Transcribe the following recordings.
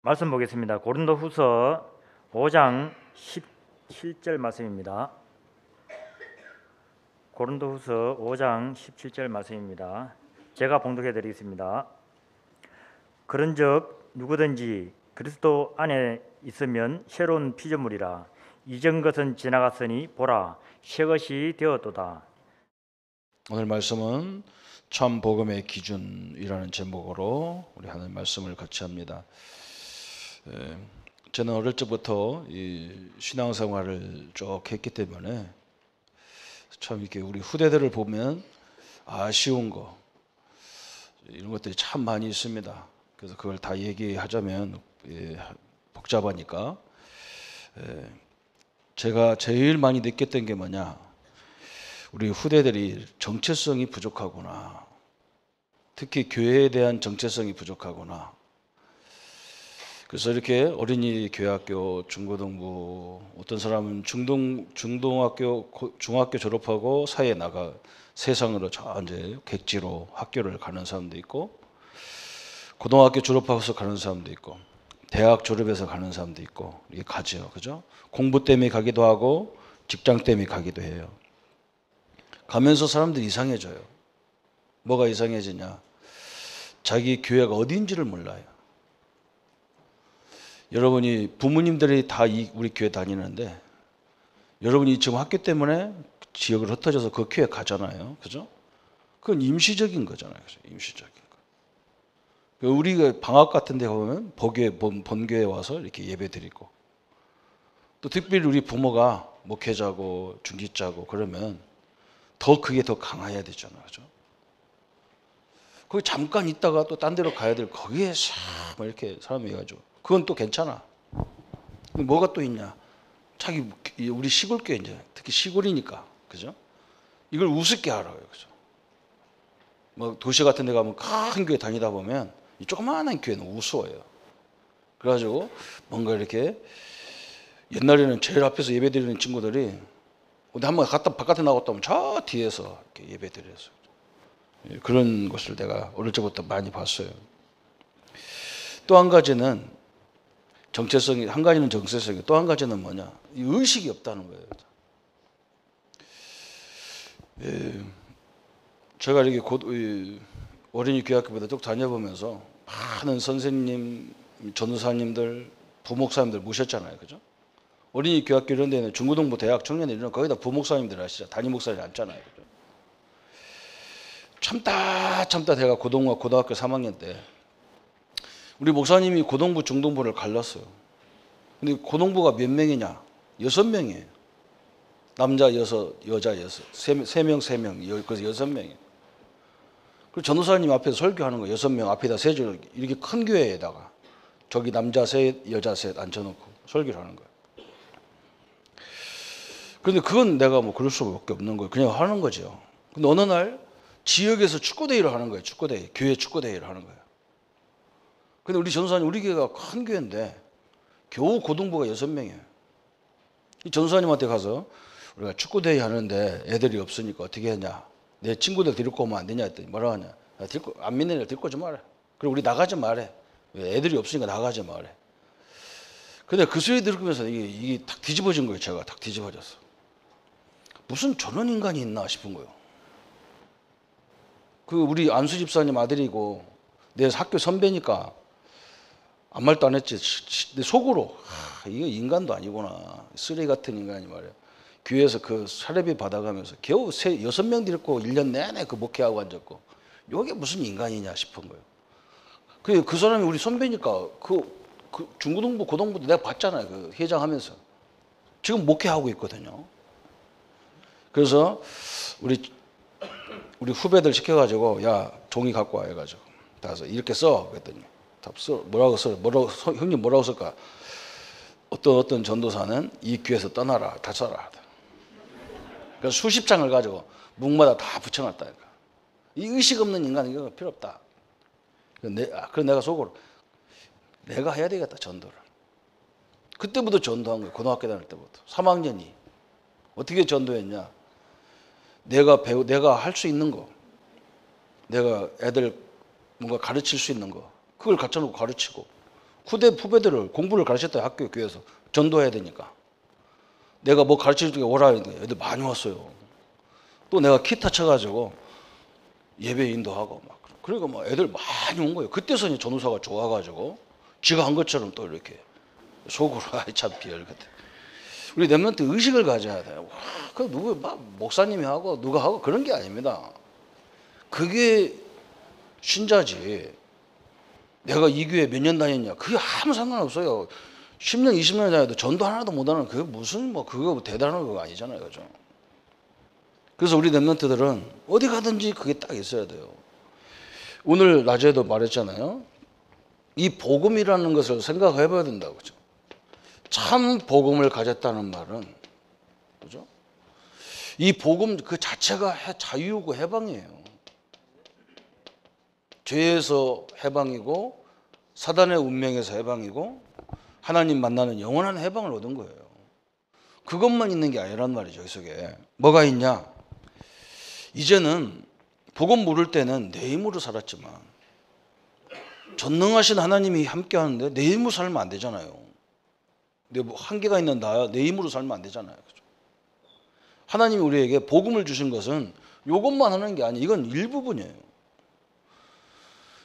말씀 보겠습니다. 고린도후서 5장 17절 말씀입니다. 고린도후서 5장 17절 말씀입니다. 제가 봉독해 드리겠습니다. 그런즉 누구든지 그리스도 안에 있으면 새로운 피조물이라. 이전 것은 지나갔으니 보라 새 것이 되었도다. 오늘 말씀은 참 복음의 기준이라는 제목으로 우리 하는 말씀을 같이 합니다. 저는 어릴 적부터 이 신앙생활을 쭉 했기 때문에 참 이렇게 우리 후대들을 보면 아쉬운 거 이런 것들이 참 많이 있습니다. 그래서 그걸 다 얘기하자면 복잡하니까 제가 제일 많이 느꼈던 게 뭐냐, 우리 후대들이 정체성이 부족하구나. 특히 교회에 대한 정체성이 부족하구나. 그래서 이렇게 어린이 교회학교, 중고등부, 어떤 사람은 중등학교, 중학교 졸업하고 사회에 나가 세상으로 저 이제 객지로 학교를 가는 사람도 있고, 고등학교 졸업하고서 가는 사람도 있고, 대학 졸업해서 가는 사람도 있고, 이게 가죠, 그죠? 공부 때문에 가기도 하고, 직장 때문에 가기도 해요. 가면서 사람들이 이상해져요. 뭐가 이상해지냐? 자기 교회가 어디인지를 몰라요. 여러분이 부모님들이 다 우리 교회 다니는데 여러분이 지금 학교 때문에 지역을 흩어져서 그 교회 가잖아요. 그죠? 그건 임시적인 거잖아요. 그죠? 임시적인 거. 우리가 방학 같은 데 가면 본교회 와서 이렇게 예배 드리고, 또 특별히 우리 부모가 목회자고 중직자고 그러면 더 그게 더 강해야 되잖아요. 그죠? 거기 잠깐 있다가 또 딴 데로 가야 될 거기에 싹 이렇게 사람이 해가지고 그건 또 괜찮아. 뭐가 또 있냐? 자기 우리 시골 교회 이제 특히 시골이니까, 그죠? 이걸 우습게 알아요, 그죠? 뭐 도시 같은 데 가면 큰 교회 다니다 보면 이 조그마한 교회는 우스워요. 그래가지고 뭔가 이렇게 옛날에는 제일 앞에서 예배드리는 친구들이 어디 한번 바깥에 나갔다 오면 저 뒤에서 이렇게 예배드렸어요. 그런 것을 내가 어릴 적부터 많이 봤어요. 또 한 가지는 정체성이, 한 가지는 정체성이, 또 한 가지는 뭐냐? 이 의식이 없다는 거예요. 제가 이렇게 어린이 교학교보다 쭉 다녀보면서 많은 선생님, 전도사님들, 부목사님들 모셨잖아요, 그죠? 어린이 교학교 이런 데는 중고등부, 대학, 청년들 이런 거기다 부목사님들 아시죠? 담임 목사님 앉잖아요, 그죠? 참다 제가 고등학교 3학년 때 우리 목사님이 고등부, 중등부를 갈랐어요. 근데 고등부가 몇 명이냐? 6명이에요. 남자 6, 여자 6. 3명. 그래서 6명이에요. 그리고 전도사님 앞에서 설교하는 거예요. 6명 앞에다 세 줄, 이렇게 큰 교회에다가 저기 남자 셋, 여자 셋 앉혀놓고 설교를 하는 거예요. 그런데 그건 내가 뭐 그럴 수밖에 없는 거예요. 그냥 하는 거죠. 근데 어느 날 지역에서 축구대회를 하는 거예요. 축구대회. 교회 축구대회를 하는 거예요. 근데 우리 전도사님, 우리 교회가 큰 교회인데 겨우 고등부가 6명이에요. 이 전도사님한테 가서 우리가 축구대회 하는데 애들이 없으니까 어떻게 하냐. 내 친구들 데리고 오면 안 되냐 했더니 뭐라 하냐. 안 믿는 애들 데리고 오지 마라. 그리고 우리 나가지 말래. 애들이 없으니까 나가지 말래. 근데 그 소리 들으면서 이게 탁 뒤집어진 거예요. 제가 탁 뒤집어졌어. 무슨 저런 인간이 있나 싶은 거예요. 그 우리 안수 집사님 아들이고 내 학교 선배니까 아무 말도 안 했지. 내 속으로 이거 인간도 아니구나. 쓰레기 같은 인간이 말이야. 교회에서 그 사례비 받아가면서 겨우 6명 데리고 1년 내내 그 목회하고 앉았고 이게 무슨 인간이냐 싶은 거예요. 그 사람이 우리 선배니까 그 중고등부, 고등부도 내가 봤잖아요. 그 회장하면서 지금 목회하고 있거든요. 그래서 우리 후배들 시켜가지고 야 종이 갖고 와 해가지고 다서 이렇게 써 그랬더니 뭐라고 형님 뭐라고 쓸까? 어떤 전도사는 이 교회에서 떠나라, 다 써라. 그래서 수십 장을 가지고 문마다 다 붙여놨다니까. 이 의식 없는 인간은 이거 필요 없다. 그래서 내가 속으로 내가 해야 되겠다, 전도를. 그때부터 전도한 거예요. 고등학교 다닐 때부터 3학년이 어떻게 전도했냐? 내가 할 수 있는 거, 내가 애들 뭔가 가르칠 수 있는 거, 그걸 갖춰놓고 가르치고, 후배들을 공부를 가르쳤다 학교 교회에서 전도해야 되니까. 내가 뭐 가르칠 때 오라 했는데 애들 많이 왔어요. 또 내가 기타 쳐가지고 예배 인도하고 막 그러니까 막 애들 많이 온 거예요. 그때서 전도사가 좋아가지고 지가 한 것처럼 또 이렇게 속으로 참 비열 같아. 우리 렘넌트 의식을 가져야 돼요. 그 누구 막 목사님이 하고 누가 하고 그런 게 아닙니다. 그게 신자지. 내가 이 교회 몇 년 다녔냐? 그게 아무 상관없어요. 10년, 20년 다녀도 전도 하나도 못하는 그게 무슨 뭐 그거 대단한 거 아니잖아요, 그죠? 그래서 우리 렘넌트들은 어디 가든지 그게 딱 있어야 돼요. 오늘 낮에도 말했잖아요. 이 복음이라는 것을 생각해봐야 된다고, 그죠? 참 복음을 가졌다는 말은, 그죠? 이 복음 그 자체가 자유고 해방이에요. 죄에서 해방이고 사단의 운명에서 해방이고 하나님 만나는 영원한 해방을 얻은 거예요. 그것만 있는 게 아니란 말이죠. 이 속에 뭐가 있냐? 이제는 복음 모를 때는 내 힘으로 살았지만 전능하신 하나님이 함께 하는데 내 힘으로 살면 안 되잖아요. 내 한계가 있는 나야 내 힘으로 살면 안 되잖아요. 그죠? 하나님이 우리에게 복음을 주신 것은 이것만 하는 게 아니에요. 이건 일부분이에요.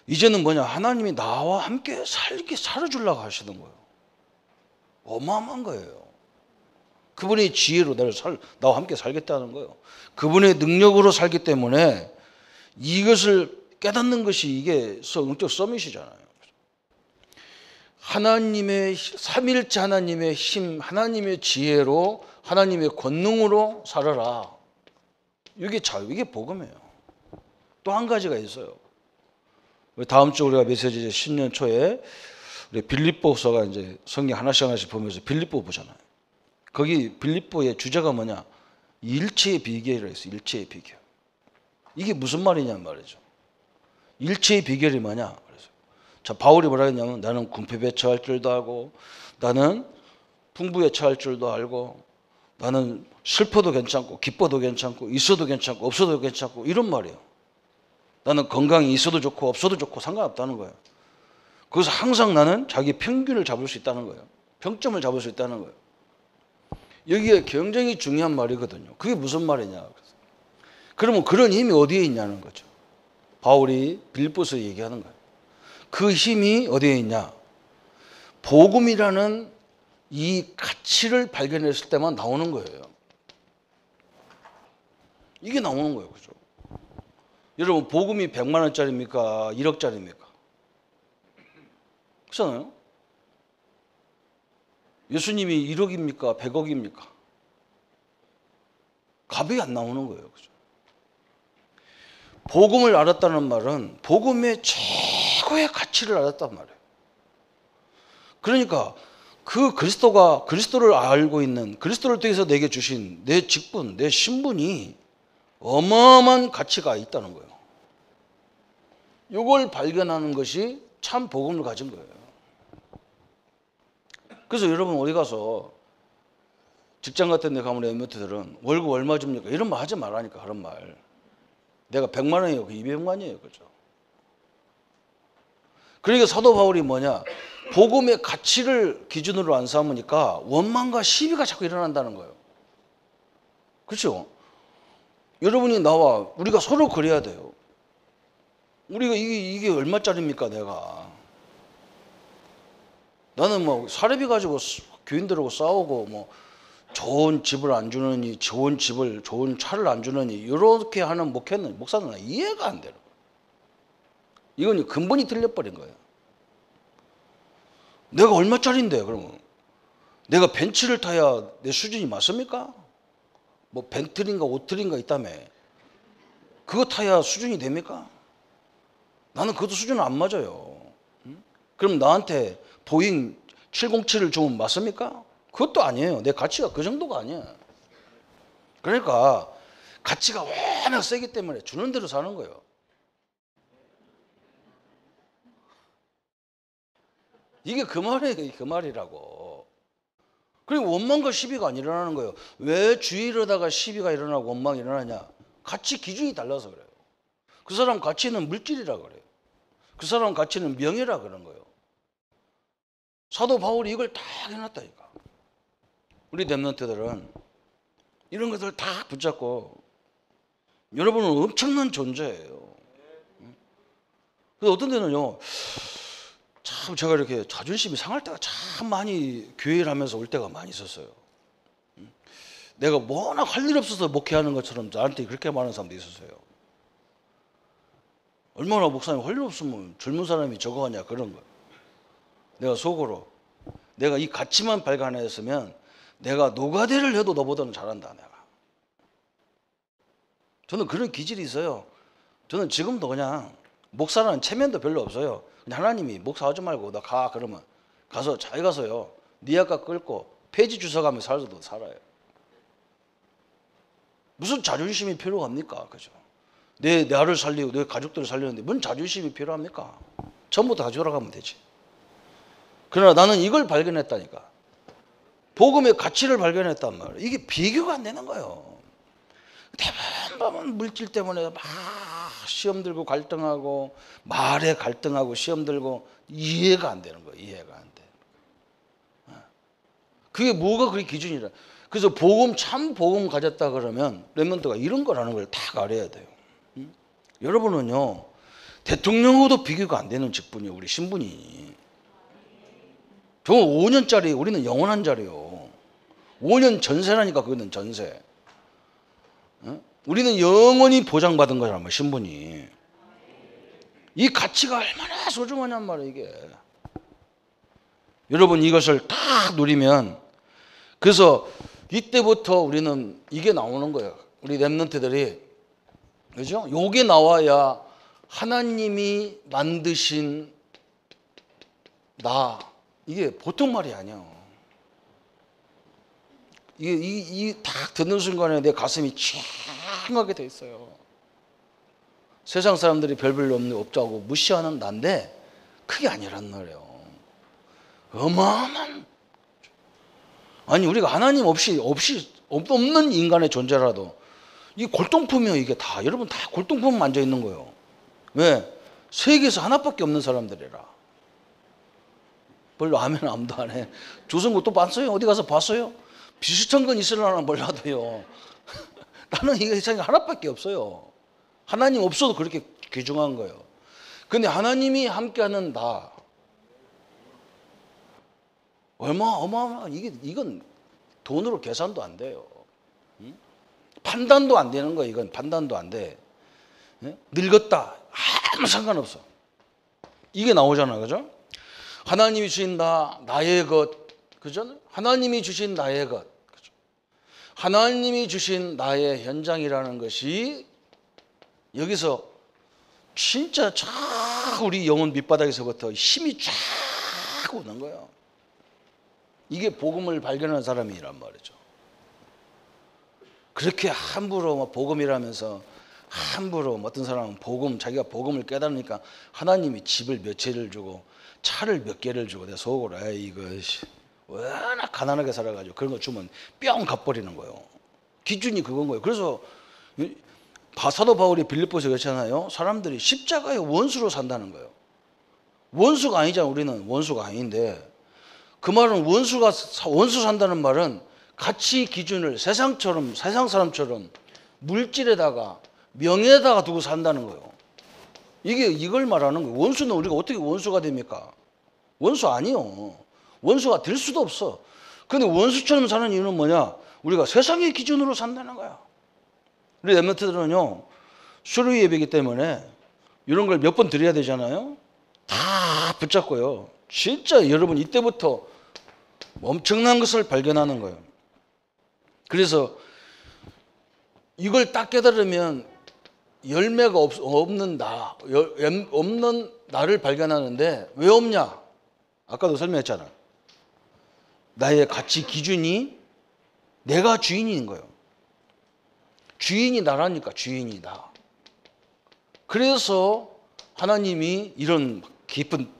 이제는 뭐냐? 하나님이 나와 함께 살아주려고 하시는 거예요. 어마어마한 거예요. 그분의 지혜로 나와 함께 살겠다는 거예요. 그분의 능력으로 살기 때문에 이것을 깨닫는 것이 이게 영적 서밋이잖아요. 하나님의 삼일째 하나님의 힘, 하나님의 지혜로 하나님의 권능으로 살아라. 이게 이게 복음이에요. 또 한 가지가 있어요. 다음 주 우리가 메시지 신년 초에 우리 빌립보서가 이제 성경 하나씩 보면서 빌립보 보잖아요. 거기 빌립보의 주제가 뭐냐? 일체의 비결이라 했어요. 일체의 비결. 이게 무슨 말이냐는 말이죠. 일체의 비결이 뭐냐? 그래서 자, 바울이 뭐라 했냐면 나는 궁핍에 처할 줄도 알고 나는 풍부에 처할 줄도 알고 나는 슬퍼도 괜찮고 기뻐도 괜찮고 있어도 괜찮고 없어도 괜찮고 이런 말이에요. 나는 건강이 있어도 좋고 없어도 좋고 상관없다는 거예요. 그래서 항상 나는 자기 평균을 잡을 수 있다는 거예요. 평점을 잡을 수 있다는 거예요. 여기에 굉장히 중요한 말이거든요. 그게 무슨 말이냐. 그러면 그런 힘이 어디에 있냐는 거죠. 바울이 빌립보서에 얘기하는 거예요. 그 힘이 어디에 있냐. 복음이라는 이 가치를 발견했을 때만 나오는 거예요. 이게 나오는 거예요. 그죠? 여러분 복음이 100만 원짜리입니까? 1억짜리입니까? 그렇잖아요. 예수님이 1억입니까? 100억입니까? 값이 안 나오는 거예요. 그죠? 복음을 알았다는 말은 복음의 최고의 가치를 알았단 말이에요. 그러니까 그 그리스도를 알고 있는 그리스도를 통해서 내게 주신 내 직분, 내 신분이 어마어마한 가치가 있다는 거예요. 이걸 발견하는 것이 참 복음을 가진 거예요. 그래서 여러분 어디 가서 직장 같은 데 가면 엠메트들은 월급 얼마 줍니까? 이런 말 하지 말라니까. 그런 말. 내가 100만 원이에요. 200만이에요. 그죠? 그러니까 사도 바울이 뭐냐? 복음의 가치를 기준으로 안 삼으니까 원망과 시비가 자꾸 일어난다는 거예요. 그렇죠? 여러분이 나와 우리가 서로 그래야 돼요. 우리가 이게 얼마짜리입니까 내가. 나는 뭐 사례비 가지고 교인들하고 싸우고 뭐 좋은 집을 안 주느니 좋은 차를 안 주느니 이렇게 하는 목사는 이해가 안 되는 거예요. 이건 근본이 틀려버린 거예요. 내가 얼마짜리인데 그러면 내가 벤츠를 타야 내 수준이 맞습니까? 뭐 벤틀인가 오틀인가 있다며 그거 타야 수준이 됩니까? 나는 그것도 수준은 안 맞아요. 그럼 나한테 보잉 707을 주면 맞습니까? 그것도 아니에요. 내 가치가 그 정도가 아니야. 그러니까 가치가 워낙 세기 때문에 주는 대로 사는 거예요. 이게 그 말이에요. 그 말이라고. 그리고 원망과 시비가 안 일어나는 거예요. 왜 주의로다가 시비가 일어나고 원망이 일어나냐? 가치 기준이 달라서 그래요. 그 사람 가치는 물질이라 그래요. 그 사람 가치는 명예라 그런 거예요. 사도 바울이 이걸 다 해놨다니까. 우리 렘넌트들은 이런 것들 다 붙잡고, 여러분은 엄청난 존재예요. 그래서 어떤 데는요, 참 제가 이렇게 자존심이 상할 때가 참 많이 교회를 하면서 올 때가 많이 있었어요. 내가 워낙 할 일 없어서 목회하는 것처럼 나한테 그렇게 말하는 사람도 있었어요. 얼마나 목사님 할 일 없으면 젊은 사람이 저거 하냐 그런 거. 내가 속으로 내가 이 가치만 발견했으면 내가 노가대를 해도 너보다는 잘한다 내가. 저는 그런 기질이 있어요. 저는 지금도 그냥 목사라는 체면도 별로 없어요. 그냥 하나님이 목사하지 말고 나 가 그러면 가서 잘 가서요. 네 아까 끌고 폐지 주워가며 살아도 살아요. 무슨 자존심이 필요합니까? 그죠? 내 나를 살리고 내 가족들을 살리는데 뭔 자존심이 필요합니까? 전부 다 가져가면 되지. 그러나 나는 이걸 발견했다니까. 복음의 가치를 발견했단 말이에요. 이게 비교가 안 되는 거예요. 대부분 물질 때문에 막 시험 들고 갈등하고 말에 갈등하고 시험 들고 이해가 안 되는 거예요. 이해가 안 돼. 그게 뭐가 그게 기준이라. 그래서 복음 참 복음 가졌다 그러면 렘넌트가 이런 거라는 걸 다 알아야 돼요. 여러분은요 대통령하고도 비교가 안 되는 직분이에요. 우리 신분이. 저건 5년짜리 우리는 영원한 자리요. 5년 전세라니까 그거는 전세. 우리는 영원히 보장받은 거란 말이야 신분이. 이 가치가 얼마나 소중하냔 말이야 이게. 여러분 이것을 다 누리면 그래서 이때부터 우리는 이게 나오는 거예요. 우리 렘넌트들이 그죠? 요게 나와야 하나님이 만드신 나 이게 보통 말이 아니야. 이게 딱 듣는 순간에 내 가슴이 칭하게 돼 있어요. 세상 사람들이 별별 없자고 무시하는 난데 그게 아니란 말이에요. 어마어마한. 아니 우리가 하나님 없이 없는 인간의 존재라도 이 골동품이에요. 이게 다 여러분 다 골동품 만져 있는 거예요. 왜? 세계에서 하나밖에 없는 사람들이라. 별로 하면 아무도 안 해. 조선국 또 봤어요? 어디 가서 봤어요? 비슷한 건 있으려나 몰라도요. 나는 이 세상에 하나밖에 없어요. 하나님 없어도 그렇게 귀중한 거예요. 근데 하나님이 함께하는 나 어마어마한 이건 돈으로 계산도 안 돼요. 판단도 안 되는 거예요. 이건 판단도 안 돼. 늙었다 아무 상관없어. 이게 나오잖아요, 그죠? 하나님이 주신 나의 것, 그죠? 하나님이 주신 나의 것, 그죠? 하나님이 주신 나의 현장이라는 것이 여기서 진짜 쫙 우리 영혼 밑바닥에서부터 힘이 쫙 오는 거예요. 이게 복음을 발견한 사람이란 말이죠. 그렇게 함부로 복음이라면서 함부로 어떤 사람은 자기가 복음을 깨달으니까 하나님이 집을 몇 채를 주고 차를 몇 개를 주고 내 속으로 이것이 워낙 가난하게 살아가지고 그런 거 주면 뿅 갚버리는 거예요. 기준이 그건 거예요. 그래서 사도 바울이 빌립보서 그렇잖아요. 사람들이 십자가의 원수로 산다는 거예요. 원수가 아니잖아. 우리는 원수가 아닌데 그 말은 원수 산다는 말은 가치 기준을 세상 사람처럼 물질에다가 명예에다가 두고 산다는 거예요. 이걸 말하는 거예요. 원수는 우리가 어떻게 원수가 됩니까? 원수 아니요. 원수가 될 수도 없어. 근데 원수처럼 사는 이유는 뭐냐? 우리가 세상의 기준으로 산다는 거야. 우리 렘넌트들은요 수료 예배이기 때문에 이런 걸 몇 번 드려야 되잖아요. 다 붙잡고요. 진짜 여러분 이때부터 엄청난 것을 발견하는 거예요. 그래서 이걸 딱 깨달으면 열매가 없는 나를 발견하는데 왜 없냐? 아까도 설명했잖아. 나의 가치 기준이 내가 주인인 거예요. 주인이 나라니까 주인이 나. 그래서 하나님이 이런 깊은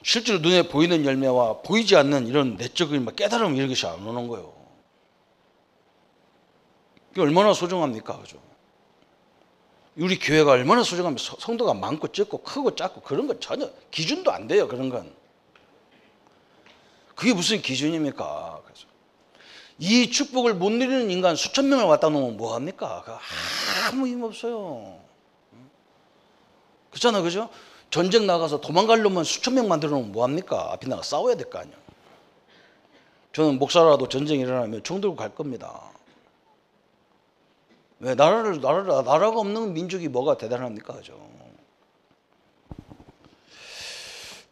실제로 눈에 보이는 열매와 보이지 않는 이런 내적인 깨달음 이런 것이 안 오는 거예요. 이게 얼마나 소중합니까? 그죠? 우리 교회가 얼마나 소중하면 성도가 많고 적고 크고 작고 그런 건 전혀 기준도 안 돼요. 그런 건. 그게 무슨 기준입니까? 그래서 이 축복을 못 누리는 인간 수천 명을 갖다 놓으면 뭐 합니까? 아무 힘 없어요. 그렇잖아, 그죠? 전쟁 나가서 도망갈 놈만 수천 명 만들어 놓으면 뭐 합니까? 앞에 나가 싸워야 될 거 아니야. 저는 목사라도 전쟁이 일어나면 총 들고 갈 겁니다. 왜 나라가 없는 민족이 뭐가 대단합니까, 그죠?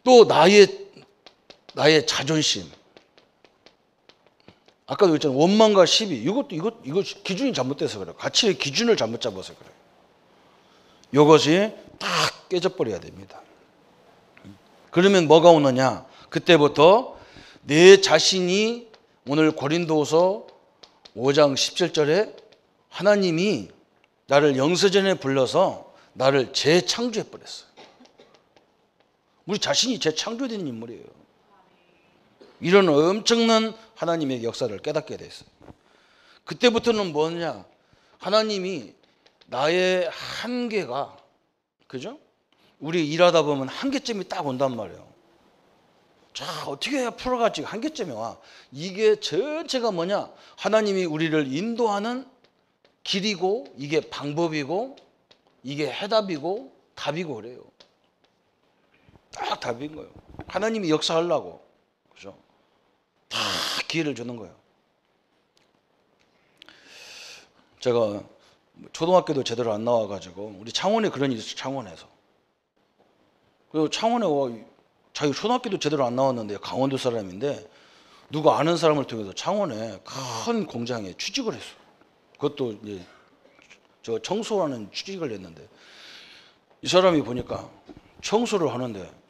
또 나의 자존심. 아까도 그랬잖아요. 원망과 시비. 이거 기준이 잘못돼서 그래요. 가치의 기준을 잘못 잡아서 그래요. 이것이 딱 깨져버려야 됩니다. 그러면 뭐가 오느냐? 그때부터 내 자신이 오늘 고린도후서 5장 17절에 하나님이 나를 영세전에 불러서 나를 재창조해 버렸어요. 우리 자신이 재창조된 인물이에요. 이런 엄청난 하나님의 역사를 깨닫게 됐어요. 그때부터는 뭐냐? 하나님이 나의 한계가, 그죠? 우리 일하다 보면 한계점이 딱 온단 말이에요. 자, 어떻게 해야 풀어가지? 한계점이 와. 이게 전체가 뭐냐? 하나님이 우리를 인도하는 길이고, 이게 방법이고, 이게 해답이고, 답이고 그래요. 딱 답인 거예요. 하나님이 역사하려고, 그죠? 다 기회를 주는 거예요. 제가 초등학교도 제대로 안 나와가지고 우리 창원에 그런 일이 있어요. 창원에서. 그리고 창원에 자기 초등학교도 제대로 안 나왔는데 강원도 사람인데 누가 아는 사람을 통해서 창원에 큰 공장에 취직을 했어요. 그것도 이제 저 청소하는 취직을 했는데 이 사람이 보니까 청소를 하는데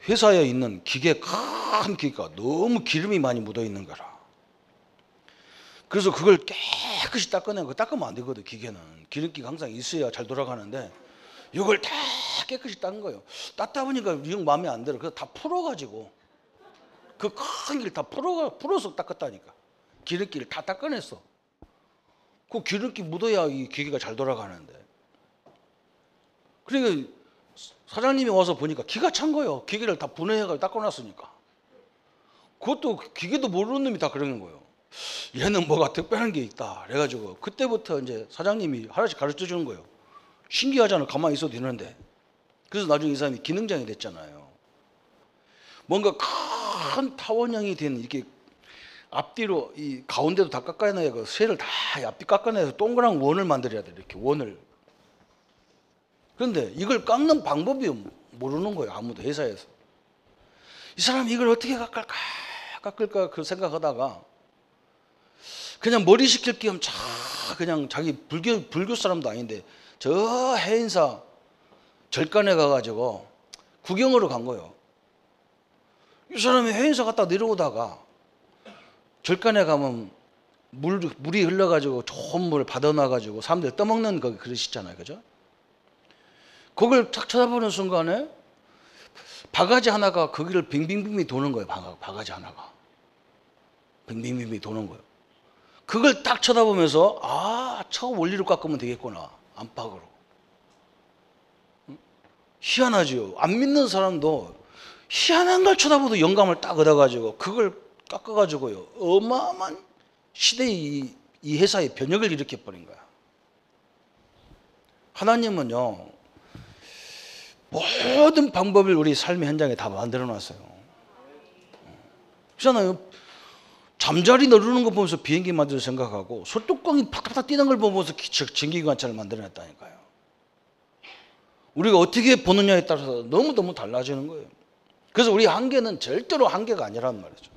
회사에 있는 기계, 큰 기계가 너무 기름이 많이 묻어 있는 거라. 그래서 그걸 깨끗이 닦아내고, 닦으면 안 되거든. 기계는 기름기가 항상 있어야 잘 돌아가는데 이걸 다 깨끗이 닦은 거예요. 닦다 보니까 영 마음에 안 들어. 그래서 다 풀어가지고 그 큰 길 다 풀어서 닦았다니까. 기름기를 다 닦아냈어. 그 기름기 묻어야 이 기계가 잘 돌아가는데. 그러니까 사장님이 와서 보니까 기가 찬 거예요. 기계를 다 분해해가지고 닦아놨으니까. 그것도 기계도 모르는 놈이 다 그러는 거예요. 얘는 뭐가 특별한 게 있다. 그래가지고 그때부터 이제 사장님이 하나씩 가르쳐 주는 거예요. 신기하잖아. 가만히 있어도 되는데. 그래서 나중에 이 사람이 기능장이 됐잖아요. 뭔가 큰 타원형이 된 이렇게 앞뒤로 이 가운데도 다 깎아내야 그 쇠를 다 앞뒤 깎아내서 동그란 원을 만들어야 돼. 이렇게 원을. 그런데 이걸 깎는 방법이 모르는 거예요. 아무도 회사에서. 이 사람이 이걸 어떻게 깎을까 그 생각하다가 그냥 머리 식힐 겸 그냥 자기 불교 사람도 아닌데 저 해인사 절간에 가가지고 구경으로 간 거예요. 이 사람이 해인사 갔다 내려오다가 절간에 가면 물이 흘러가지고 좋은 물 받아놔가지고 사람들 떠먹는 거 그릇 있잖아요. 그죠? 그걸 탁 쳐다보는 순간에 바가지 하나가 거기를 빙빙빙빙 도는 거예요. 바가지 하나가. 빙빙빙빙 도는 거예요. 그걸 딱 쳐다보면서 저 원리로 깎으면 되겠구나. 안팎으로. 희한하죠. 안 믿는 사람도 희한한 걸 쳐다보도 영감을 딱 얻어가지고 그걸 깎아가지고요. 어마어마한 시대의 이 회사의 변혁을 일으켜버린 거야. 하나님은요. 모든 방법을 우리 삶의 현장에 다 만들어놨어요. 그렇잖아요. 잠자리 누르는 거 보면서 비행기 만들 생각하고 소뚜껑이 팍팍 뛰는 걸 보면서 전기기관차를 만들어냈다니까요. 우리가 어떻게 보느냐에 따라서 너무너무 달라지는 거예요. 그래서 우리 한계는 절대로 한계가 아니란 말이죠.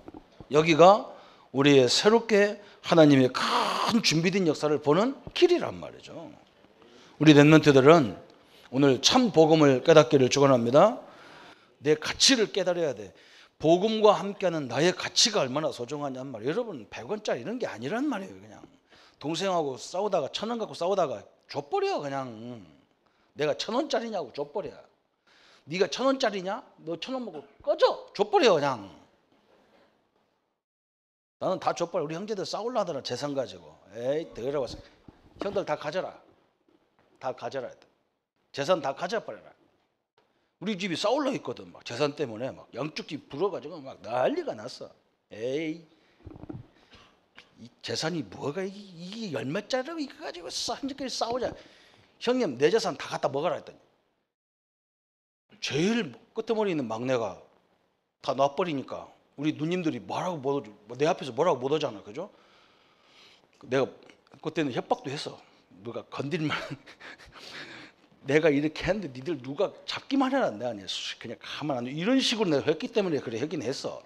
여기가 우리의 새롭게 하나님의 큰 준비된 역사를 보는 길이란 말이죠. 우리 랩런트들은 오늘 참 복음을 깨닫기를 축원합니다. 내 가치를 깨달아야 돼. 복음과 함께하는 나의 가치가 얼마나 소중하냔 말이에요. 여러분 100원짜리 이런 게 아니란 말이에요. 그냥 동생하고 싸우다가 1,000원 갖고 싸우다가 줘버려. 그냥 내가 1,000원짜리냐고 줘버려. 네가 1,000원짜리냐? 너 1,000원 먹고 꺼져. 줘버려 그냥. 나는 다 줘버려. 우리 형제들 싸울라 하더라. 재산 가지고. 에이 더러워서. 형들 다 가져라. 다 가져라. 재산 다 가져버려라. 우리 집이 싸울라 했거든. 막 재산 때문에 막 양쪽 집 불어가지고 막 난리가 났어. 에이, 이 재산이 뭐가 이게 얼마짜리라고 이거 가지고 한적끼리 싸우자. 형님 내 재산 다 갖다 먹어라 했더니 제일 끄트머리 있는 막내가 다 놔버리니까 우리 누님들이 내 앞에서 뭐라고 못 하잖아, 그죠? 내가 그때는 협박도 했어. 누가 건들면 내가 이렇게 했는데 니들 누가 잡기만 해라. 내가 그냥 가만 안 둬. 이런 식으로 내가 했기 때문에 그래 하긴 했어.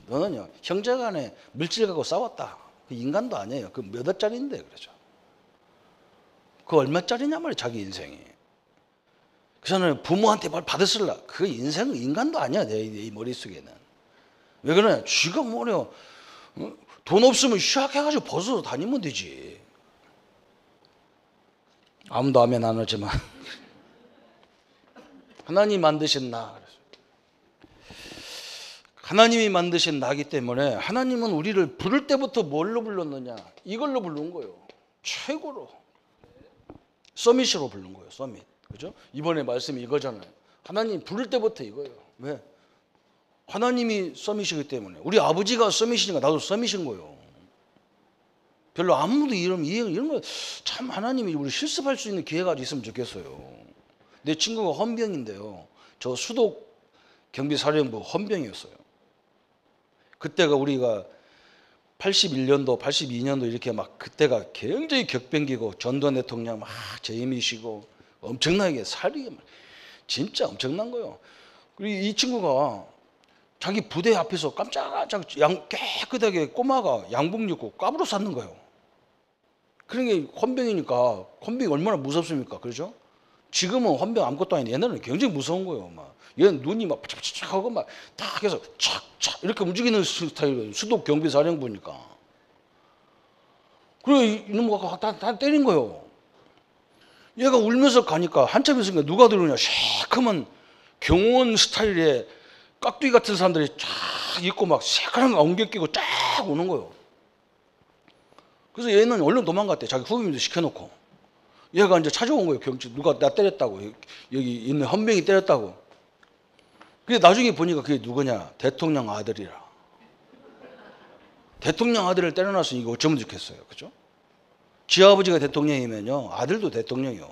너는요 형제간에 물질 갖고 싸웠다. 그 인간도 아니에요. 그 몇 억짜리인데 그러죠. 그 얼마짜리냐 말이야 자기 인생이. 그래서 부모한테 뭘 받았을라. 그 인생은 인간도 아니야 내 머릿속에는. 왜 그러냐? 쥐가 뭐냐? 돈 없으면 휴학해가지고 벗어서 다니면 되지. 아무도 아멘 안 하지만 하나님 만드신 나. 하나님이 만드신 나기 때문에 하나님은 우리를 부를 때부터 뭘로 불렀느냐? 이걸로 부른 거예요. 최고로. 서밋으로 부른 거예요. 서밋. 그죠? 이번에 말씀이 이거잖아요. 하나님 부를 때부터 이거예요. 왜? 하나님이 서밋이기 때문에. 우리 아버지가 서밋이니까 나도 서밋인 거예요. 별로 아무도 이런 거 참 하나님이 우리 실습할 수 있는 기회가 있으면 좋겠어요. 내 친구가 헌병인데요. 저 수도 경비사령부 헌병이었어요. 그때가 우리가 81년도, 82년도 이렇게 막 그때가 굉장히 격변기고 전두환 대통령 막 재임이시고 엄청나게 살이 진짜 엄청난 거예요. 그리고 이 친구가 자기 부대 앞에서 깜짝깜짝 깨끗하게 꼬마가 양복 입고 까불어 쌌는 거예요. 그러니까 헌병이니까 헌병이 얼마나 무섭습니까? 그렇죠? 지금은 헌병 아무것도 아닌데 옛날에는 굉장히 무서운 거예요. 막 얘는 눈이 막 착착 하고 막 딱 해서 착착 이렇게 움직이는 스타일이에요. 수도 경비사령부니까. 그래 이놈가 다 때린 거예요. 얘가 울면서 가니까 한참 있으니까 누가 들어오냐? 새카만 경호원 스타일의 깍두기 같은 사람들이 쫙 있고 막 새카만 엉겨 끼고 쫙 오는 거예요. 그래서 얘는 얼른 도망갔대. 자기 후임도 시켜놓고. 얘가 이제 찾아온 거예요. 경찰 누가 나 때렸다고. 여기 있는 헌병이 때렸다고. 근데 나중에 보니까 그게 누구냐? 대통령 아들이라. 대통령 아들을 때려놨으니 이거 어쩌면 좋겠어요. 그죠? 지 아버지가 대통령이면요. 아들도 대통령이요.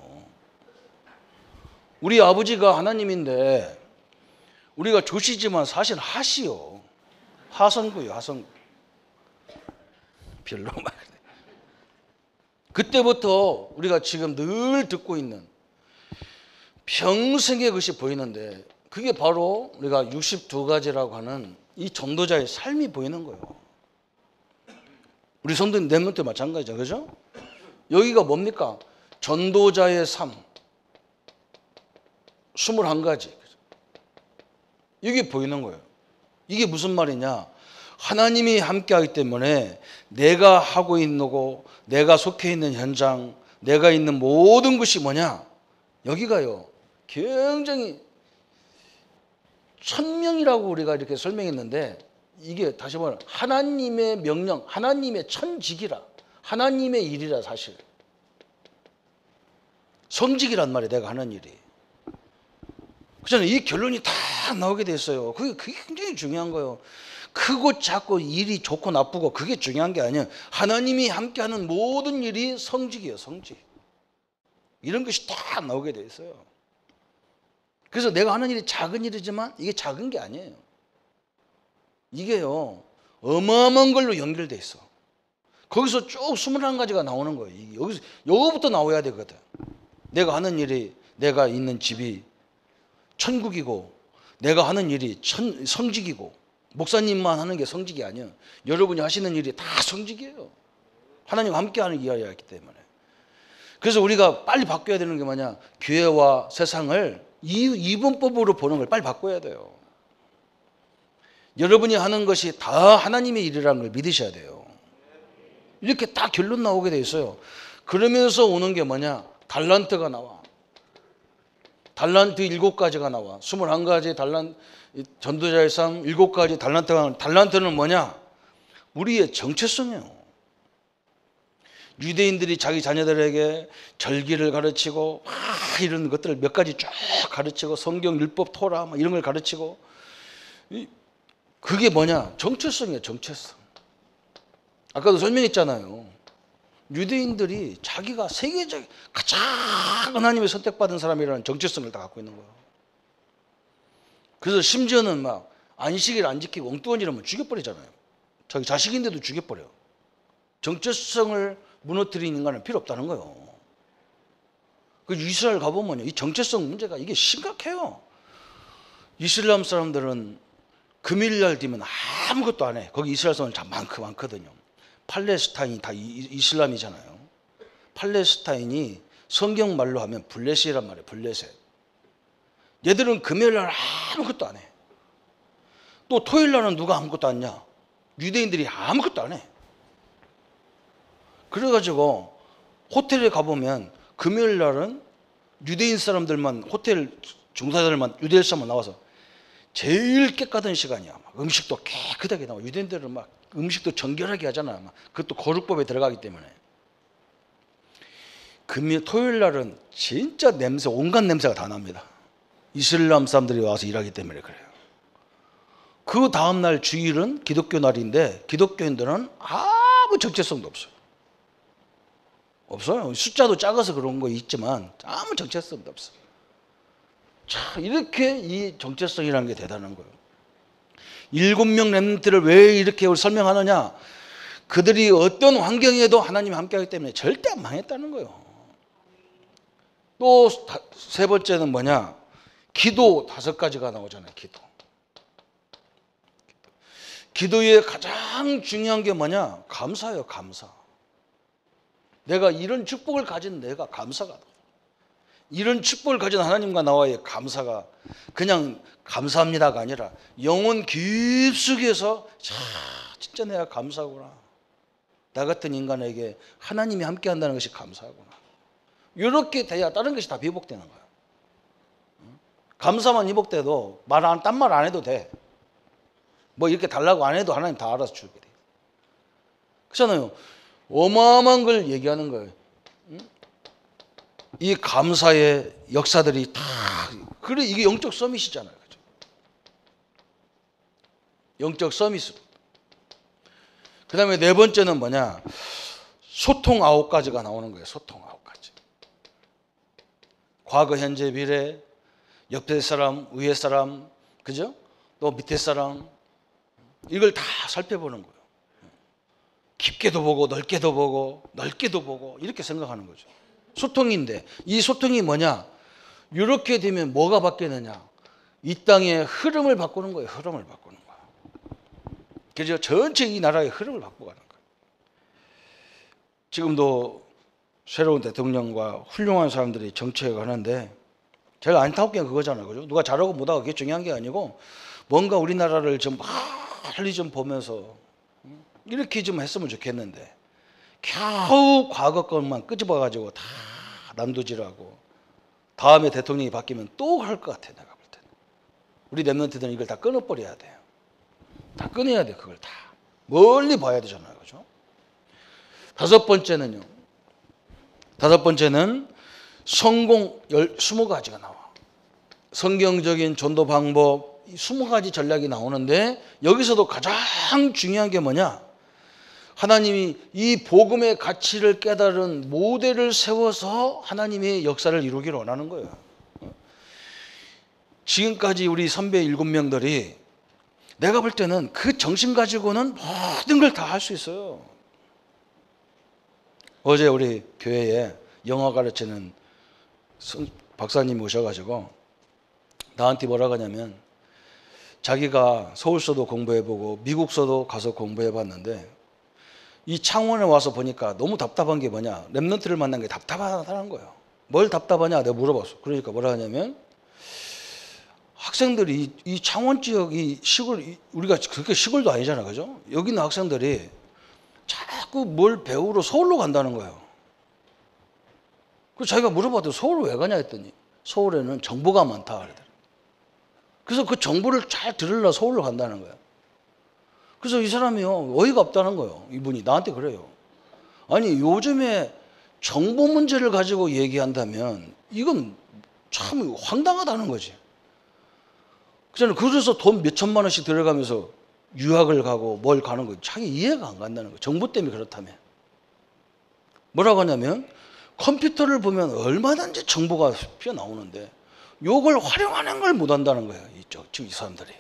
우리 아버지가 하나님인데 우리가 조시지만 사실 하시요. 하성구요. 하성구. 별로 말. 그때부터 우리가 지금 늘 듣고 있는 평생의 것이 보이는데 그게 바로 우리가 62가지라고 하는 이 전도자의 삶이 보이는 거예요. 우리 성도님 내면 때 마찬가지죠. 그죠? 여기가 뭡니까? 전도자의 삶 21가지. 이게 보이는 거예요. 이게 무슨 말이냐? 하나님이 함께하기 때문에 내가 하고 있는 거고 내가 속해 있는 현장, 내가 있는 모든 것이 뭐냐? 여기가요. 굉장히 천명이라고 우리가 이렇게 설명했는데 이게 다시 말하면 하나님의 명령, 하나님의 천직이라, 하나님의 일이라 사실. 성직이란 말이에요. 내가 하는 일이. 그잖아요. 이 결론이 다 나오게 됐어요. 그게 굉장히 중요한 거예요. 크고 작고 일이 좋고 나쁘고 그게 중요한 게 아니에요. 하나님이 함께하는 모든 일이 성직이에요. 성직. 이런 것이 다 나오게 돼 있어요. 그래서 내가 하는 일이 작은 일이지만 이게 작은 게 아니에요. 이게요 어마어마한 걸로 연결돼 있어. 거기서 쭉 21가지가 나오는 거예요. 여기부터 나와야 되거든. 내가 하는 일이, 내가 있는 집이 천국이고 내가 하는 일이 성직이고 목사님만 하는 게 성직이 아니에요. 여러분이 하시는 일이 다 성직이에요. 하나님 함께하는 이야기이기 때문에. 그래서 우리가 빨리 바뀌어야 되는 게 뭐냐? 교회와 세상을 이분법으로 보는 걸 빨리 바꿔야 돼요. 여러분이 하는 것이 다 하나님의 일이라는 걸 믿으셔야 돼요. 이렇게 딱 결론 나오게 돼 있어요. 그러면서 오는 게 뭐냐? 달란트가 나와. 달란트 7가지가 나와. 21가지 달란트, 전도자의 삶 7가지 달란트가 나와. 달란트는 뭐냐? 우리의 정체성이에요. 유대인들이 자기 자녀들에게 절기를 가르치고 이런 것들을 몇 가지 쫙 가르치고 성경, 율법, 토라 막 이런 걸 가르치고 그게 뭐냐? 정체성이에요. 정체성. 아까도 설명했잖아요. 유대인들이 자기가 세계적 가장 하나님의 선택받은 사람이라는 정체성을 다 갖고 있는 거예요. 그래서 심지어는 막 안식일 안 지키고 엉뚱한 일 하면 죽여버리잖아요. 자기 자식인데도 죽여버려. 정체성을 무너뜨리는 인간은 필요 없다는 거예요. 그 이스라엘 가보면요, 이 정체성 문제가 이게 심각해요. 이슬람 사람들은 금일날 되면 아무것도 안 해. 거기 이스라엘 사람들 참 많거든요. 팔레스타인이 다 이슬람이잖아요. 팔레스타인이 성경 말로 하면 블레셋이란 말이에요. 블레셋. 얘들은 금요일날 아무것도 안 해. 또 토요일날은 누가 아무것도 안 냐? 유대인들이 아무것도 안 해. 그래가지고 호텔에 가보면 금요일날은 유대인 사람들만, 호텔 종사자들만, 유대인 사람만 나와서 제일 깨끗한 시간이야. 막 음식도 깨끗하게 나와. 유대인들은 막 음식도 정결하게 하잖아. 막 그것도 거룩법에 들어가기 때문에. 토요일 날은 진짜 냄새, 온갖 냄새가 다 납니다. 이슬람 사람들이 와서 일하기 때문에 그래요. 그 다음날 주일은 기독교 날인데 기독교인들은 아무 정체성도 없어요. 없어요. 숫자도 작아서 그런 거 있지만 아무 정체성도 없어요. 자, 이렇게 이 정체성이라는 게 대단한 거예요. 7명 렘넌트를 왜 이렇게 설명하느냐? 그들이 어떤 환경에도 하나님이 함께하기 때문에 절대 안 망했다는 거예요. 또 세 번째는 뭐냐? 기도 5가지가 나오잖아요. 기도의 가장 중요한 게 뭐냐? 감사예요. 감사. 내가 이런 축복을 가진 내가 감사가, 이런 축복을 가진 하나님과 나와의 감사가 그냥 감사합니다가 아니라 영혼 깊숙이에서 진짜 내가 감사하구나. 나 같은 인간에게 하나님이 함께 한다는 것이 감사하구나. 이렇게 돼야 다른 것이 다 비복되는 거야. 감사만 이복돼도 딴 말 안 해도 돼. 뭐 이렇게 달라고 안 해도 하나님 다 알아서 주게 돼. 그렇잖아요. 어마어마한 걸 얘기하는 거예요. 이 감사의 역사들이 다, 그래, 이게 영적 서밋이잖아요. 그죠? 영적 서밋. 그 다음에 네 번째는 뭐냐? 소통 9가지가 나오는 거예요. 소통 9가지. 과거, 현재, 미래, 옆에 사람, 위에 사람, 그죠? 또 밑에 사람, 이걸 다 살펴보는 거예요. 깊게도 보고 넓게도 보고 넓게도 보고 이렇게 생각하는 거죠. 소통인데 이 소통이 뭐냐? 이렇게 되면 뭐가 바뀌느냐? 이 땅의 흐름을 바꾸는 거예요. 흐름을 바꾸는 거야. 그래서 전체 이 나라의 흐름을 바꿔가는 거예요. 지금도 새로운 대통령과 훌륭한 사람들이 정치에 가는데 제일 안타까운 게 그거잖아요. 그죠? 누가 잘하고 못하고 그게 중요한 게 아니고 뭔가 우리나라를 좀 빨리 좀 보면서 이렇게 좀 했으면 좋겠는데 겨우 과거 것만 끄집어가지고 다 난도질하고 다음에 대통령이 바뀌면 또 할 것 같아. 내가 볼 때는 우리 렘넌트들은 이걸 다 끊어버려야 돼요. 다 끊어야 돼. 그걸 다 멀리 봐야 되잖아요. 그죠? 다섯 번째는 성공 20가지가 나와. 성경적인 전도 방법 20가지 전략이 나오는데 여기서도 가장 중요한 게 뭐냐? 하나님이 이 복음의 가치를 깨달은 모델을 세워서 하나님의 역사를 이루기를 원하는 거예요. 지금까지 우리 선배 7명들이 내가 볼 때는 그 정신 가지고는 모든 걸 다 할 수 있어요. 어제 우리 교회에 영어 가르치는 박사님이 오셔가지고 나한테 뭐라고 하냐면 자기가 서울서도 공부해보고 미국서도 가서 공부해봤는데 이 창원에 와서 보니까 너무 답답한 게 뭐냐? 렘넌트를 만난 게 답답하다는 거예요. 뭘 답답하냐? 내가 물어봤어. 그러니까 뭐라 하냐면 학생들이 이 창원 지역이 시골, 우리가 그렇게 시골도 아니잖아. 그죠? 여기 있는 학생들이 자꾸 뭘 배우러 서울로 간다는 거예요. 그래서 자기가 물어봤더니 서울 왜 가냐 했더니 서울에는 정보가 많다 그러더라고요. 그래서 그 정보를 잘 들으려 서울로 간다는 거예요. 그래서 이 사람이요, 어이가 없다는 거예요. 이분이 나한테 그래요. 아니 요즘에 정보 문제를 가지고 얘기한다면 이건 참 황당하다는 거지. 그래서 돈 몇 천만 원씩 들어가면서 유학을 가고 뭘 가는 거 자기 이해가 안 간다는 거. 정보 때문에 그렇다며. 뭐라고 하냐면 컴퓨터를 보면 얼마든지 정보가 피어나오는데 요걸 활용하는 걸 못 한다는 거예요. 지금 이 사람들이.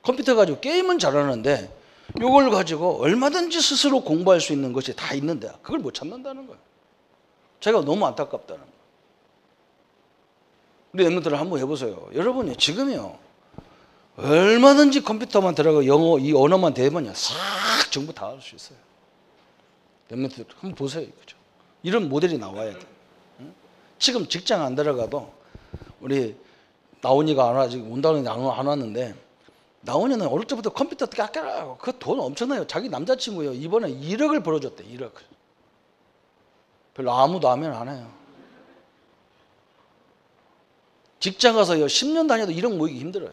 컴퓨터 가지고 게임은 잘하는데 요걸 가지고 얼마든지 스스로 공부할 수 있는 것이 다 있는데 그걸 못 찾는다는 거예요. 제가 너무 안타깝다는 거예요. 우리 엠너들을 한번 해보세요. 여러분이 지금요 얼마든지 컴퓨터만 들어가고 영어 이 언어만 대면요 싹 정보 다 알 수 있어요. 엠너들 한번 보세요. 그죠? 이런 모델이 나와야 돼. 응? 지금 직장 안 들어가도 우리 나온이가 아직 온다는 안 왔는데 나온이는 어릴 때부터 컴퓨터 어떻게 아껴라고 그 돈 엄청나요. 자기 남자친구요 이번에 1억을 벌어줬대. 1억. 별로 아무도 하면 안 해요. 직장 가서요 10년 다녀도 1억 모이기 힘들어요.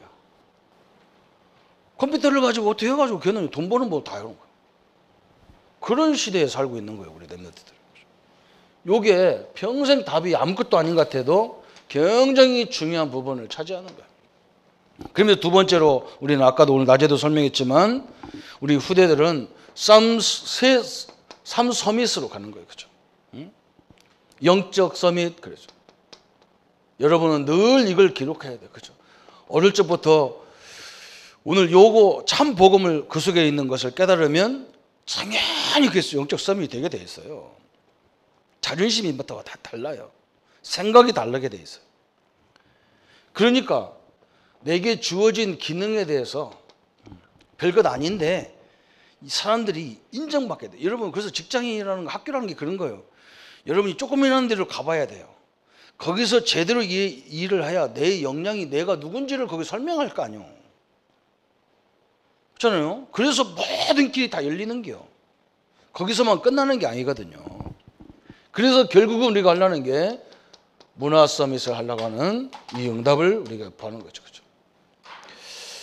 컴퓨터를 가지고 어떻게 해가지고 걔는 돈 버는 법 다 이런 거예요. 그런 시대에 살고 있는 거예요. 우리 랩런트들. 요게 평생 답이 아무것도 아닌 것 같아도 굉장히 중요한 부분을 차지하는 거예요. 그러면 두 번째로 우리는 아까도 오늘 낮에도 설명했지만 우리 후대들은 삶 서밋으로 가는 거예요. 그죠? 응? 영적 서밋. 그래서 여러분은 늘 이걸 기록해야 돼요. 그죠? 어릴 적부터 오늘 요거 참 복음을 그 속에 있는 것을 깨달으면 당연히 그래서 영적 서밋이 되게 돼 있어요. 자존심부터가 다 달라요. 생각이 다르게 돼 있어요. 그러니까 내게 주어진 기능에 대해서 별것 아닌데 이 사람들이 인정받게 돼요. 여러분 그래서 직장인이라는 거 학교라는 게 그런 거예요. 여러분이 조금이라는 데로 가봐야 돼요. 거기서 제대로 일을 해야 내 역량이 내가 누군지를 거기 설명할 거 아니에요. 그렇잖아요. 그래서 모든 길이 다 열리는 게요. 거기서만 끝나는 게 아니거든요. 그래서 결국은 우리가 하려는 게 문화 서밋을 하려고 하는 이 응답을 우리가 보는 거죠. 그렇죠?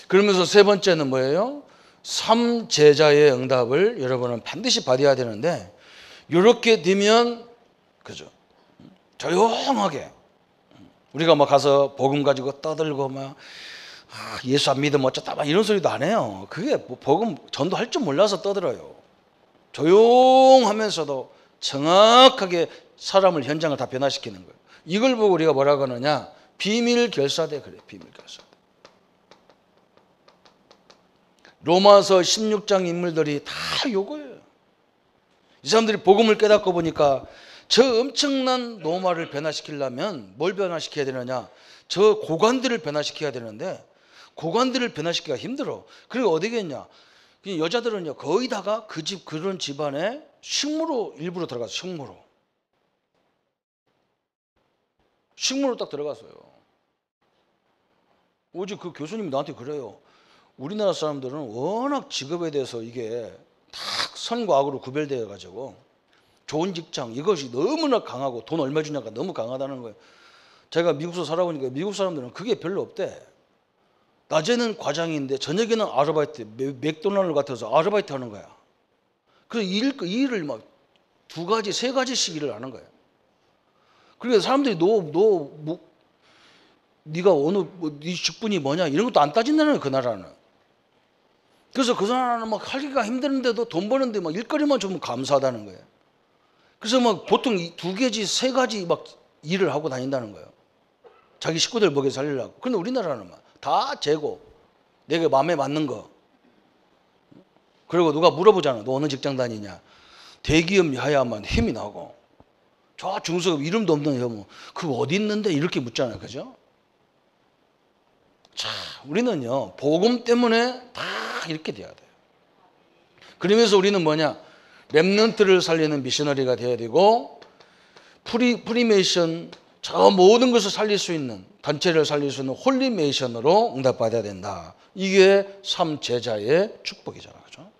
그러면서 세 번째는 뭐예요? 3제자의 응답을 여러분은 반드시 받아야 되는데 이렇게 되면 그죠? 조용하게 우리가 막 가서 복음 가지고 떠들고 막 예수 안 믿으면 어쩌다 막 이런 소리도 안 해요. 그게 뭐 복음 전도할 줄 몰라서 떠들어요. 조용하면서도 정확하게 사람을 현장을 다 변화시키는 거예요. 이걸 보고 우리가 뭐라고 하느냐? 비밀 결사대 그래. 비밀 결사대. 로마서 16장 인물들이 다 요거예요. 이 사람들이 복음을 깨닫고 보니까 저 엄청난 로마를 변화시키려면 뭘 변화시켜야 되느냐? 저 고관들을 변화시켜야 되는데 고관들을 변화시키기가 힘들어. 그리고 어디겠냐? 여자들은요 거의 다가 그 집 그런 집안에 식무로 일부러 들어가서 식무로 딱 들어갔어요. 어제 그 교수님이 나한테 그래요. 우리나라 사람들은 워낙 직업에 대해서 이게 딱 선과 악으로 구별되어 가지고 좋은 직장 이것이 너무나 강하고 돈 얼마 주냐가 너무 강하다는 거예요. 제가 미국에서 살아보니까 미국 사람들은 그게 별로 없대. 낮에는 과장인데 저녁에는 아르바이트, 맥도날드 같아서 아르바이트 하는 거야. 그래서 일을 막 2가지, 3가지씩 일을 하는 거야. 그러니까 사람들이 네가 네 직분이 뭐냐 이런 것도 안 따진다는 거야, 그 나라는. 그래서 그 나라는 막 하기가 힘드는데도 돈 버는데 막 일거리만 주면 감사하다는 거예요. 그래서 막 보통 2가지, 3가지 막 일을 하고 다닌다는 거예요. 자기 식구들 먹여 살리려고. 그런데 우리나라는 막 다 재고 내게 마음에 맞는 거. 그리고 누가 물어보잖아. 너 어느 직장 다니냐. 대기업 해야만 힘이 나고 저 중소기업 이름도 없는 회사 그거 어디 있는데 이렇게 묻잖아요. 그죠? 자, 우리는요 복음 때문에 다 이렇게 돼야 돼요. 그러면서 우리는 뭐냐? 렘넌트를 살리는 미셔너리가 돼야 되고 프리메이션 저 모든 것을 살릴 수 있는 단체를 살릴 수 있는 홀리메이션으로 응답받아야 된다. 이게 3제자의 축복이잖아요. 그렇죠?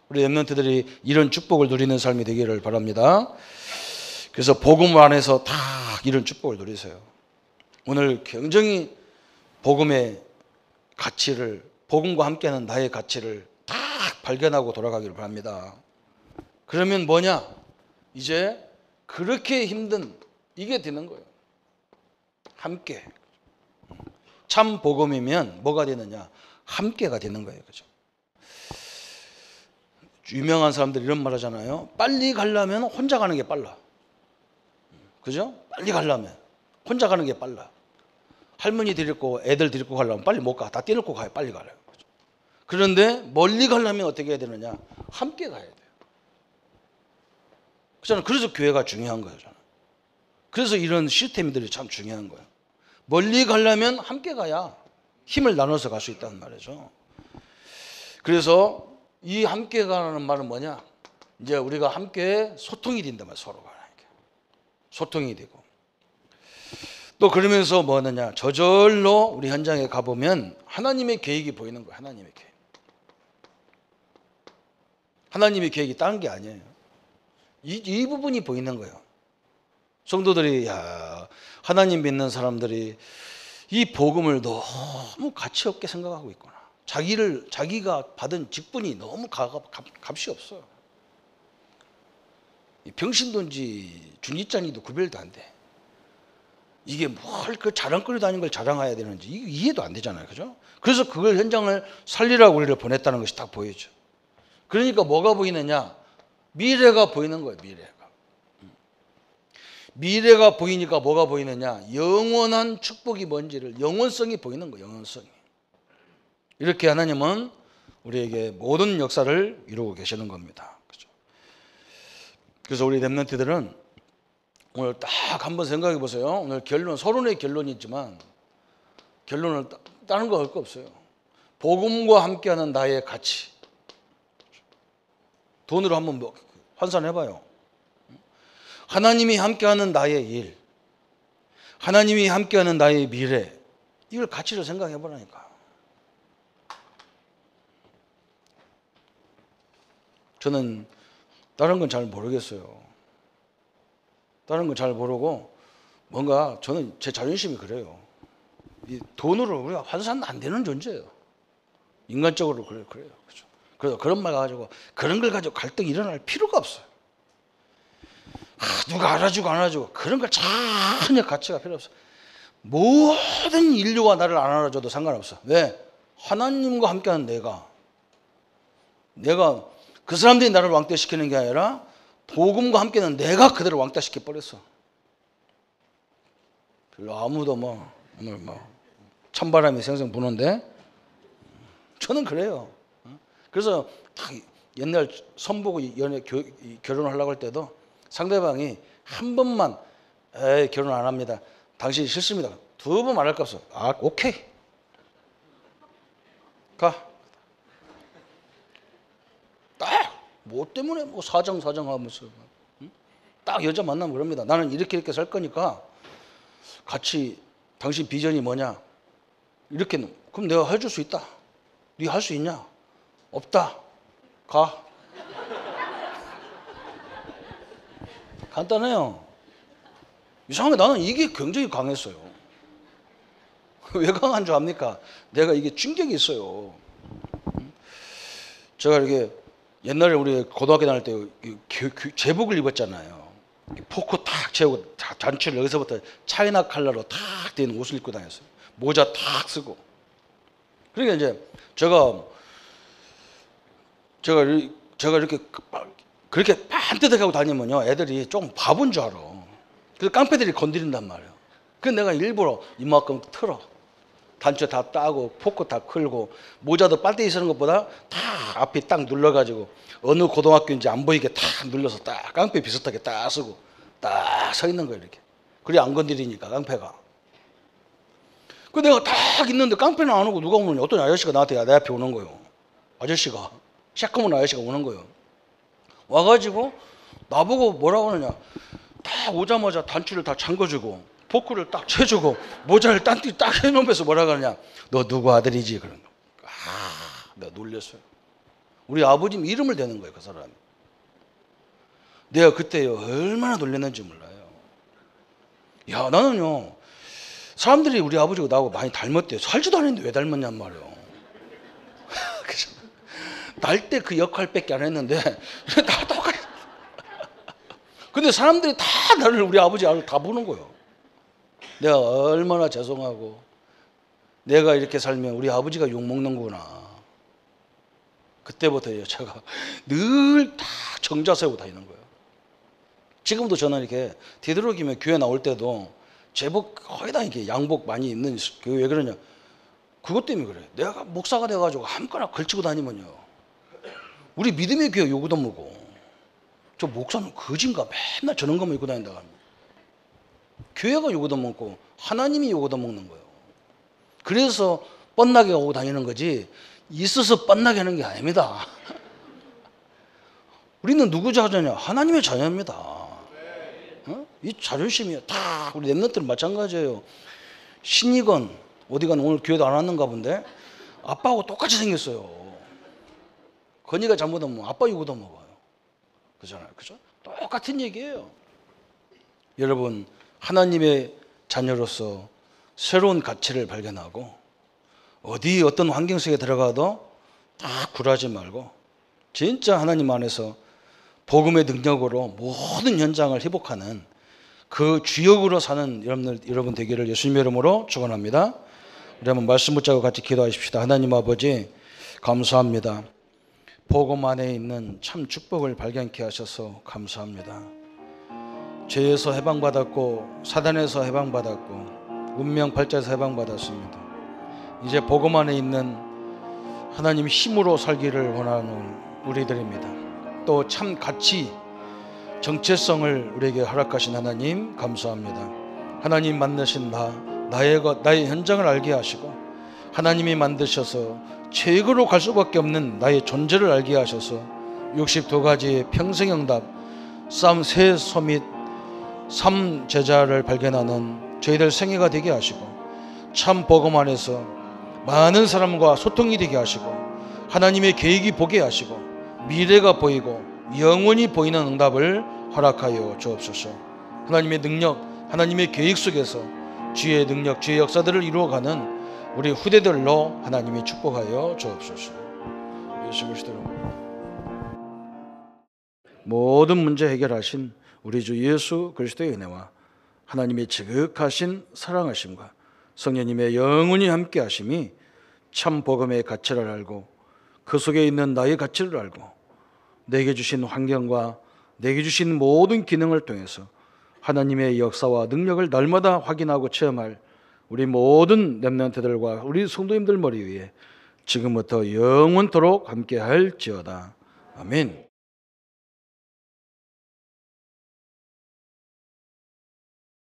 우리 렘넌트들이 이런 축복을 누리는 삶이 되기를 바랍니다. 그래서 복음 안에서 다 이런 축복을 누리세요. 오늘 굉장히 복음의 가치를 복음과 함께하는 나의 가치를 딱 발견하고 돌아가기를 바랍니다. 그러면 뭐냐? 이제 그렇게 힘든 이게 되는 거예요. 함께. 참 복음이면 뭐가 되느냐? 함께가 되는 거예요. 그죠? 유명한 사람들이 이런 말 하잖아요. 빨리 가려면 혼자 가는 게 빨라. 그죠? 빨리 가려면 혼자 가는 게 빨라. 할머니 데리고 애들 데리고 가려면 빨리 못 가. 다 떼놓고 가요. 빨리 가요. 그죠? 그런데 멀리 가려면 어떻게 해야 되느냐? 함께 가야 돼요. 그렇잖아요. 그래서 교회가 중요한 거예요. 저는. 그래서 이런 시스템들이 참 중요한 거예요. 멀리 가려면 함께 가야 힘을 나눠서 갈 수 있다는 말이죠. 그래서 이 함께 가라는 말은 뭐냐? 이제 우리가 함께 소통이 된단 말이에요. 서로가. 소통이 되고. 또 그러면서 뭐 하느냐? 저절로 우리 현장에 가보면 하나님의 계획이 보이는 거예요. 하나님의 계획. 하나님의 계획이 다른 게 아니에요. 이 부분이 보이는 거예요. 성도들이 하나님 믿는 사람들이 이 복음을 너무 가치 없게 생각하고 있구나. 자기가 받은 직분이 너무 값이 없어요. 병신돈지 중직자니도 구별도 안 돼. 이게 뭘 그 자랑거리 다닌 걸 자랑해야 되는지 이해도 안 되잖아요. 그죠? 그래서 그걸 현장을 살리라고 우리를 보냈다는 것이 딱 보이죠. 그러니까 뭐가 보이느냐? 미래가 보이는 거예요. 미래가 보이니까 뭐가 보이느냐? 영원한 축복이 뭔지를 영원성이 보이는 거예요. 영원성이. 이렇게 하나님은 우리에게 모든 역사를 이루고 계시는 겁니다. 그죠? 그래서 우리 렘넌트들은 오늘 딱 한번 생각해 보세요. 오늘 결론, 서론의 결론이 있지만 결론을 다른 거 할 거 없어요. 복음과 함께하는 나의 가치. 돈으로 한번 환산해 봐요. 하나님이 함께하는 나의 일, 하나님이 함께하는 나의 미래, 이걸 가치로 생각해 보라니까. 저는 다른 건 잘 모르겠어요. 다른 건 잘 모르고 뭔가 저는 제 자존심이 그래요. 이 돈으로 우리가 환산 안 되는 존재예요. 인간적으로 그래요. 그렇죠? 그래서 그런 말 가지고 그런 걸 가지고 갈등이 일어날 필요가 없어요. 누가 알아주고 안 알아주고 그런 걸 전혀 가치가 필요 없어. 모든 인류가 나를 안 알아줘도 상관없어. 왜? 하나님과 함께하는 내가 그 사람들이 나를 왕따시키는 게 아니라 복음과 함께는 내가 그대로 왕따시켜 버렸어. 별로 아무도 오늘 찬바람이 생생 부는데 저는 그래요. 그래서 옛날 선보고 결혼하려고 할 때도 상대방이 한 번만 결혼 안 합니다. 당신이 싫습니다. 두 번 말할 거 없어. 오케이. 가. 딱 뭐 때문에 사정하면서 딱 여자 만나면 그럽니다. 나는 이렇게 살 거니까 같이 당신 비전이 뭐냐? 이렇게 그럼 내가 해줄 수 있다. 네 할 수 있냐? 없다. 가. 간단해요. 이상하게 나는 이게 굉장히 강했어요. 왜 강한 줄 압니까? 내가 이게 충격이 있어요. 제가 이렇게 옛날에 우리 고등학교 다닐 때 제복을 입었잖아요. 포크 탁 채우고 잔치를 여기서부터 차이나 컬러로 탁 된 옷을 입고 다녔어요. 모자 탁 쓰고. 그러니까 이제 제가 이렇게 그렇게 반듯하게 하고 다니면요 애들이 조금 바본 줄 알아. 그래서 깡패들이 건드린단 말이에요. 그래서 내가 일부러 이만큼 틀어. 단추 다 따고 포크 다 걸고 모자도 빨대기 쓰는 것보다 다 앞에 딱 눌러가지고 어느 고등학교인지 안 보이게 딱 눌러서 딱 깡패 비슷하게 딱 쓰고 딱 서 있는 거예요. 이렇게. 그래 안 건드리니까 깡패가. 그 내가 딱 있는데 깡패는 안 오고 누가 오느냐. 어떤 아저씨가 나한테 내 앞에 오는 거예요. 아저씨가 새까만 아저씨가 오는 거예요. 와가지고 나보고 뭐라고 하느냐. 다 오자마자 단추를 다 잠궈주고 포크를 딱 채주고 모자를 딴띠 딱 해놓으면서 뭐라 그러냐. 너 누구 아들이지? 그런 거. 내가 놀렸어요. 우리 아버님 이름을 대는 거예요. 그 사람이. 내가 그때요 얼마나 놀랐는지 몰라요. 야 나는요 사람들이 우리 아버지가 나하고 많이 닮았대요. 살지도 않았는데 왜 닮았냔 말이에요. 날 때 그 역할밖에 안 했는데 다 똑같아. 근데 사람들이 다 나를 우리 아버지 다 보는 거예요. 내가 얼마나 죄송하고 내가 이렇게 살면 우리 아버지가 욕먹는구나. 그때부터 제가 늘 다 정자 세우고 다니는 거예요. 지금도 저는 이렇게 되도록이면 교회 나올 때도 제복 거의 다 이렇게 양복 많이 입는, 왜 그러냐, 그것 때문에 그래. 내가 목사가 돼가지고 아무거나 걸치고 다니면요, 우리 믿음의 교회 요구도 먹고, 저 목사는 거진가 맨날 저런 것만 입고 다닌다 합니다. 교회가 요구도 먹고 하나님이 요구도 먹는 거예요. 그래서 뻔나게 오고 다니는 거지 있어서 뻔나게 하는 게 아닙니다. 우리는 누구 자녀냐? 하나님의 자녀입니다. 어? 이 자존심이야. 다 우리 랩런트는 마찬가지예요. 신이건 어디간 오늘 교회도 안 왔는가 본데 아빠하고 똑같이 생겼어요. 건이가 잘못하면 아빠 요구도 먹어요. 그잖아요. 그죠? 똑같은 얘기예요. 여러분, 하나님의 자녀로서 새로운 가치를 발견하고 어디 어떤 환경 속에 들어가도 다 굴하지 말고 진짜 하나님 안에서 복음의 능력으로 모든 현장을 회복하는 그 주역으로 사는 여러분 되기를 예수님의 이름으로 축원합니다. 우리 한번 말씀 붙잡고 같이 기도하십시다. 하나님 아버지, 감사합니다. 복음 안에 있는 참 축복을 발견케 하셔서 감사합니다. 죄에서 해방받았고 사단에서 해방받았고 운명 팔자에서 해방받았습니다. 이제 복음 안에 있는 하나님 힘으로 살기를 원하는 우리들입니다. 또 참 가치, 정체성을 우리에게 허락하신 하나님 감사합니다. 하나님 만드신 나의 현장을 알게 하시고 하나님이 만드셔서 최고로 갈 수밖에 없는 나의 존재를 알게 하셔서 62가지의 평생응답 새 소밋 3제자를 발견하는 저희들 생애가 되게 하시고 참 복음 안에서 많은 사람과 소통이 되게 하시고 하나님의 계획이 보게 하시고 미래가 보이고 영원히 보이는 응답을 허락하여 주옵소서. 하나님의 능력, 하나님의 계획 속에서 주의 능력, 주의 역사들을 이루어가는 우리 후대들로 하나님이 축복하여 주옵소서. 예수 그리스도로 모든 문제 해결하신 우리 주 예수 그리스도의 은혜와 하나님의 지극하신 사랑하심과 성령님의 영원히 함께 하심이 참 복음의 가치를 알고 그 속에 있는 나의 가치를 알고 내게 주신 환경과 내게 주신 모든 기능을 통해서 하나님의 역사와 능력을 날마다 확인하고 체험할 우리 모든 렘넌트들과 우리 성도님들 머리 위에 지금부터 영원토록 함께 할지어다. 아멘.